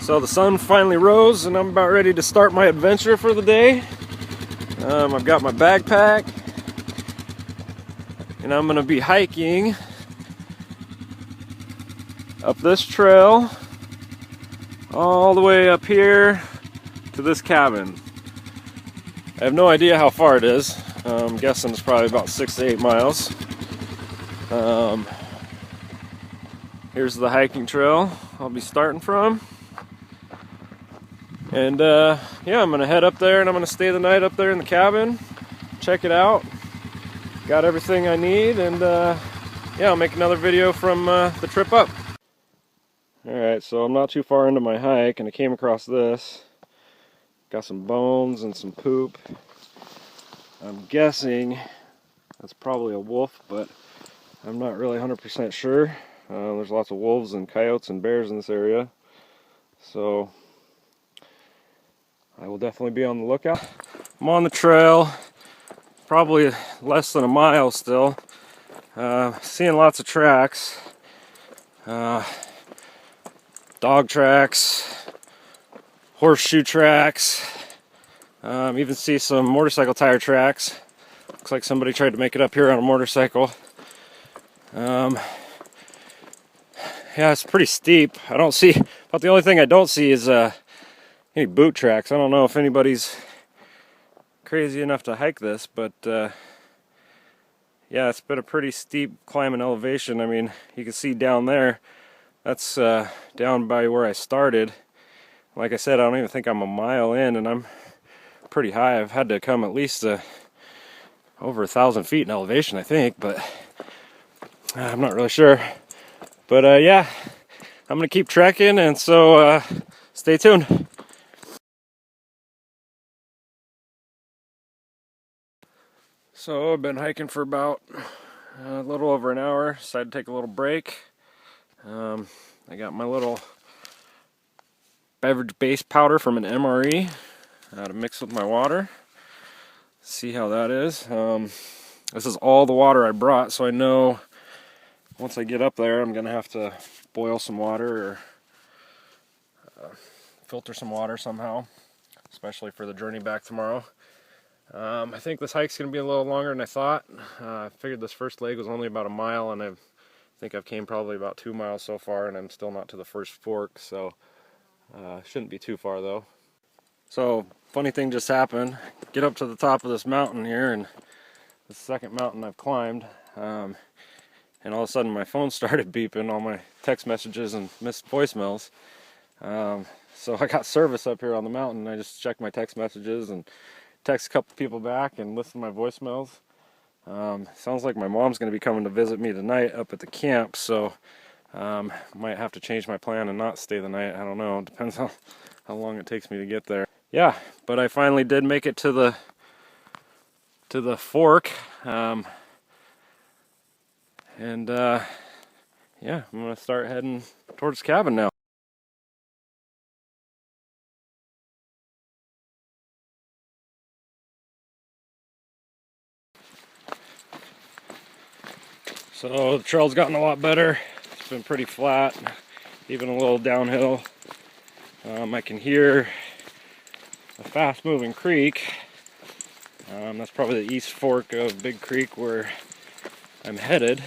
So the sun finally rose and I'm about ready to start my adventure for the day. I've got my backpack and I'm going to be hiking up this trail all the way up here to this cabin. I have no idea how far it is. I'm guessing it's probably about 6 to 8 miles. Here's the hiking trail I'll be starting from. And yeah, I'm gonna head up there and I'm gonna stay the night up there in the cabin, check it out. Got everything I need, and yeah, I'll make another video from the trip up. Alright, so I'm not too far into my hike and I came across this. Got some bones and some poop. I'm guessing that's probably a wolf, but I'm not really 100% sure. There's lots of wolves and coyotes and bears in this area, so I will definitely be on the lookout. I'm on the trail, probably less than a mile still. Seeing lots of tracks, dog tracks, horseshoe tracks, even see some motorcycle tire tracks. Looks like somebody tried to make it up here on a motorcycle. Yeah, it's pretty steep. I don't see, but the only thing I don't see is any boot tracks. I don't know if anybody's crazy enough to hike this, but yeah, it's been a pretty steep climb in elevation. I mean, you can see down there, that's down by where I started. Like I said, I don't even think I'm a mile in, and I'm pretty high. I've had to come at least over 1,000 feet in elevation, I think, but I'm not really sure. But yeah, I'm gonna keep trekking, and so stay tuned. So I've been hiking for about a little over an hour. Decided to take a little break. I got my little beverage base powder from an MRE to mix with my water. See how that is. This is all the water I brought, so I know once I get up there I'm gonna have to boil some water or filter some water somehow, especially for the journey back tomorrow. I think this hike's going to be a little longer than I thought. I figured this first leg was only about a mile, and I think I've came probably about 2 miles so far, and I'm still not to the first fork, so shouldn't be too far though. So, funny thing just happened. Get up to the top of this mountain here, and the second mountain I've climbed, and all of a sudden my phone started beeping, all my text messages and missed voicemails. So I got service up here on the mountain. I just checked my text messages and text a couple people back and listen to my voicemails. Sounds like my mom's going to be coming to visit me tonight up at the camp, so might have to change my plan and not stay the night. I don't know. It depends on how long it takes me to get there. Yeah, but I finally did make it to the fork, and yeah, I'm going to start heading towards the cabin now. So the trail's gotten a lot better. It's been pretty flat, even a little downhill. I can hear a fast-moving creek. That's probably the east fork of Big Creek where I'm headed.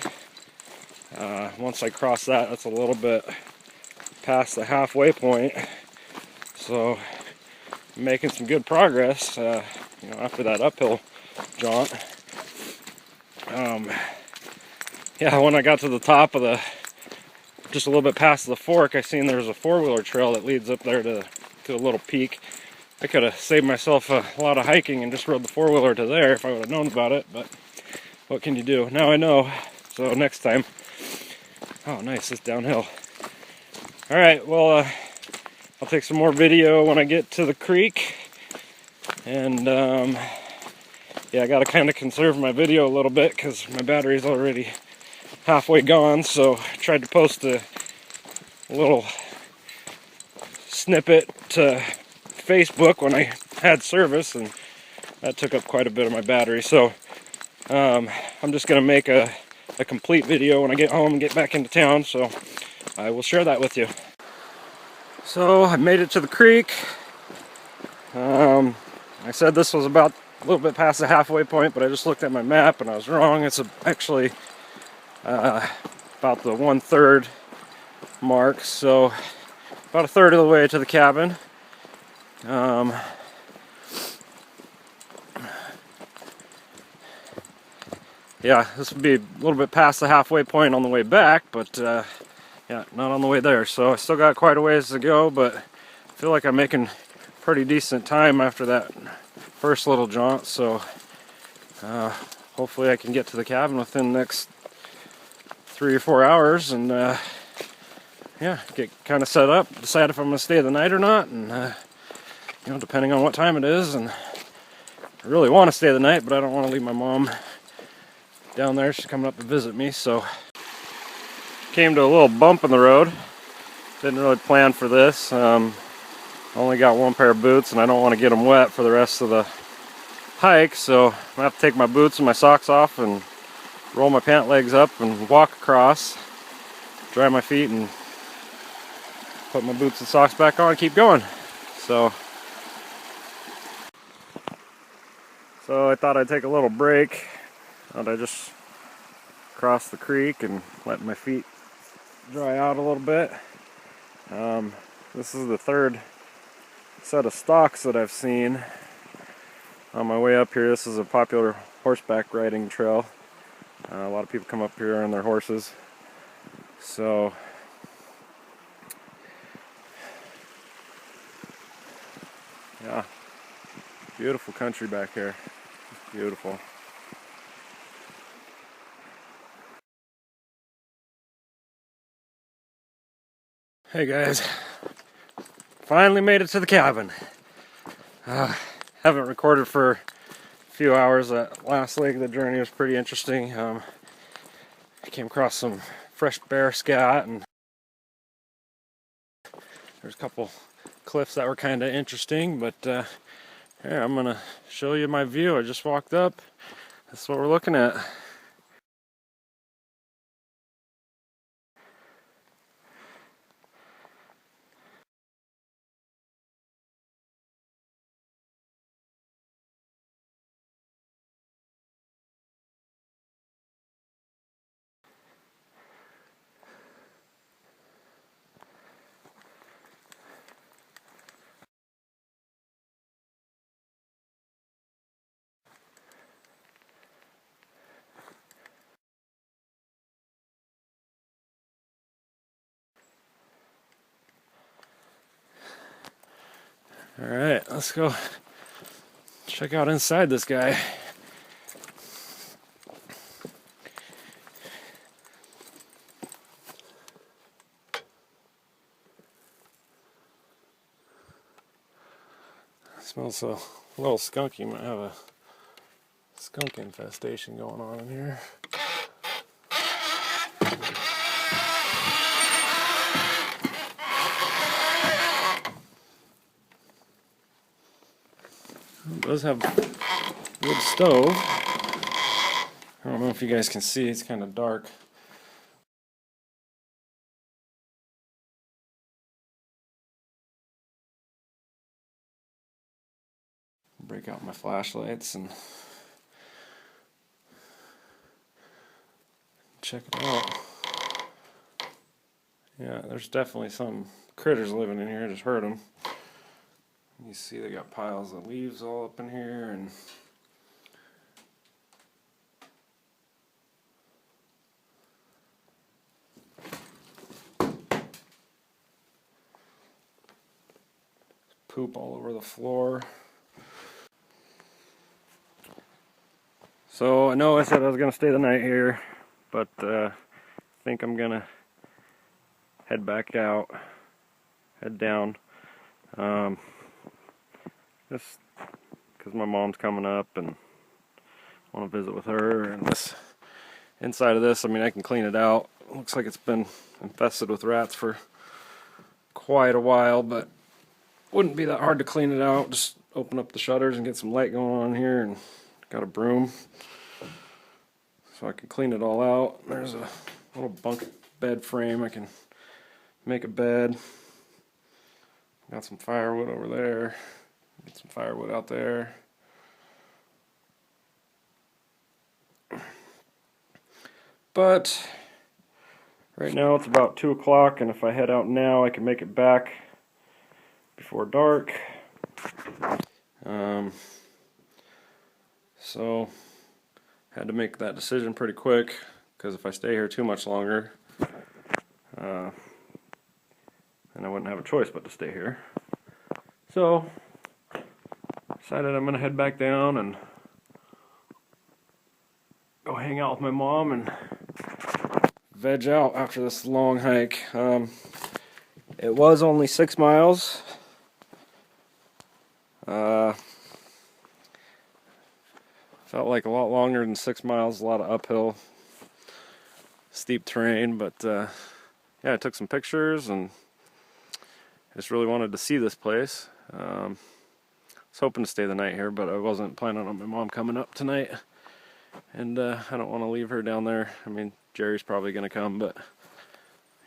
Once I cross that, that's a little bit past the halfway point. So I'm making some good progress, you know, after that uphill jaunt. Yeah, when I got to the top of just a little bit past the fork, I seen there's a four-wheeler trail that leads up there to a little peak. I could have saved myself a lot of hiking and just rode the four-wheeler to there if I would have known about it, but what can you do? Now I know, so next time. Oh, nice, it's downhill. Alright, well, I'll take some more video when I get to the creek, and yeah, I gotta kind of conserve my video a little bit because my battery's already halfway gone, so I tried to post a little snippet to Facebook when I had service, and that took up quite a bit of my battery. So I'm just going to make a complete video when I get home and get back into town, so I will share that with you. So I made it to the creek. I said this was about a little bit past the halfway point, but I just looked at my map and I was wrong. It's actually about the 1/3 mark, so about a third of the way to the cabin. Yeah, this would be a little bit past the halfway point on the way back, but yeah, not on the way there. So I still got quite a ways to go, but I feel like I'm making pretty decent time after that first little jaunt. So hopefully I can get to the cabin within the next 3 or 4 hours, and yeah, get kind of set up, decide if I'm going to stay the night or not, and you know, depending on what time it is. And I really want to stay the night, but I don't want to leave my mom down there. She's coming up to visit me, so came to a little bump in the road. Didn't really plan for this. Only got one pair of boots, and I don't want to get them wet for the rest of the hike, so I'm gonna have to take my boots and my socks off and roll my pant legs up and walk across, dry my feet, and put my boots and socks back on and keep going. So I thought I'd take a little break. Thought I'd just cross the creek and let my feet dry out a little bit. This is the third set of stalks that I've seen on my way up here. This is a popular horseback riding trail. A lot of people come up here on their horses. So yeah, beautiful country back here. Beautiful. Hey guys, finally made it to the cabin. Haven't recorded for a few hours. That last leg of the journey was pretty interesting. I came across some fresh bear scat, and there's a couple cliffs that were kind of interesting, but here, I'm gonna show you my view. I just walked up. That's what we're looking at. Alright, let's go check out inside this guy. It smells a little skunky. Might have a skunk infestation going on in here. It does have a wood stove. I don't know if you guys can see, it's kind of dark. Break out my flashlights and check it out. Yeah, there's definitely some critters living in here. I just heard them. You see they got piles of leaves all up in here, and poop all over the floor. So I know I said I was going to stay the night here, but I think I'm going to head back out, head down. Just because my mom's coming up and I want to visit with her. And this inside of this, I mean, I can clean it out. It looks like it's been infested with rats for quite a while, but wouldn't be that hard to clean it out. Just open up the shutters and get some light going on here, and got a broom so I can clean it all out. There's a little bunk bed frame. I can make a bed. Got some firewood over there. Get some firewood out there. But right now it's about 2 o'clock, and if I head out now, I can make it back before dark. So had to make that decision pretty quick, because if I stay here too much longer, then I wouldn't have a choice but to stay here. So decided I'm gonna head back down and go hang out with my mom and veg out after this long hike. It was only 6 miles. Felt like a lot longer than 6 miles, a lot of uphill, steep terrain, but yeah, I took some pictures and just really wanted to see this place. I was hoping to stay the night here, but I wasn't planning on my mom coming up tonight, and I don't want to leave her down there. I mean, Jerry's probably going to come, but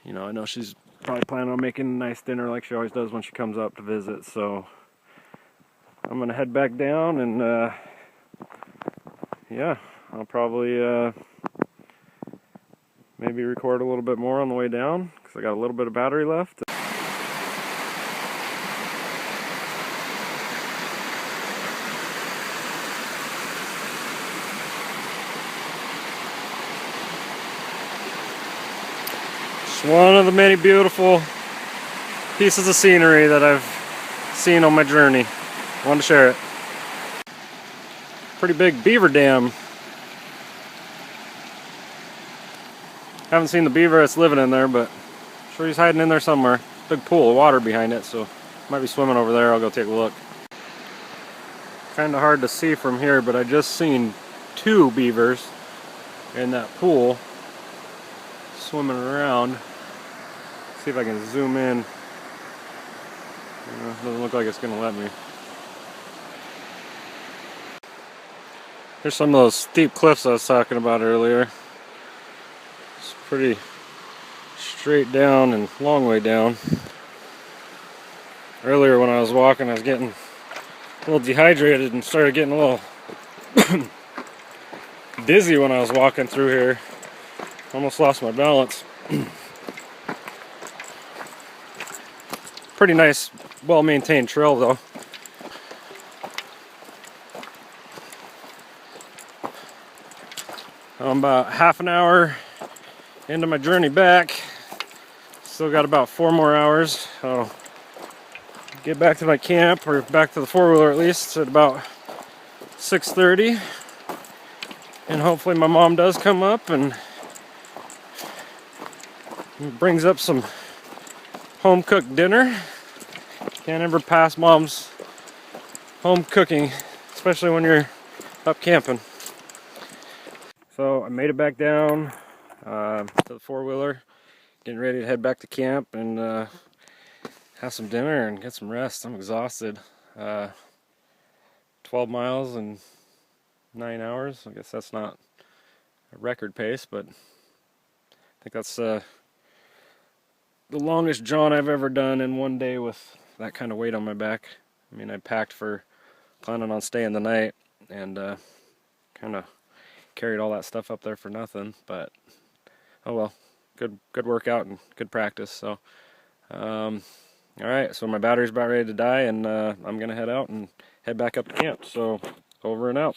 you know, I know she's probably planning on making a nice dinner like she always does when she comes up to visit, so I'm going to head back down and yeah, I'll probably maybe record a little bit more on the way down, because I got a little bit of battery left. It's one of the many beautiful pieces of scenery that I've seen on my journey. I wanted to share it. Pretty big beaver dam. Haven't seen the beaver that's living in there, but I'm sure he's hiding in there somewhere. Big pool of water behind it, so might be swimming over there. I'll go take a look. Kind of hard to see from here, but I just seen 2 beavers in that pool swimming around. See if I can zoom in. Doesn't look like it's gonna let me. Here's some of those steep cliffs I was talking about earlier. It's pretty straight down and long way down. Earlier when I was walking, I was getting a little dehydrated and started getting a little dizzy when I was walking through here. Almost lost my balance. Pretty nice, well-maintained trail though. I'm about half an hour into my journey back. Still got about 4 more hours. I'll get back to my camp, or back to the 4-wheeler at least, at about 6:30. And hopefully my mom does come up and brings up some home-cooked dinner. Can't ever pass mom's home cooking, especially when you're up camping. So I made it back down to the 4-wheeler, getting ready to head back to camp and have some dinner and get some rest. I'm exhausted. 12 miles in 9 hours. I guess that's not a record pace, but I think that's the longest jaunt I've ever done in one day with that kind of weight on my back. I mean, I packed for planning on staying the night, and kind of carried all that stuff up there for nothing, but oh well, good workout and good practice. So alright, so my battery's about ready to die, and I'm gonna head out and head back up to camp. So over and out.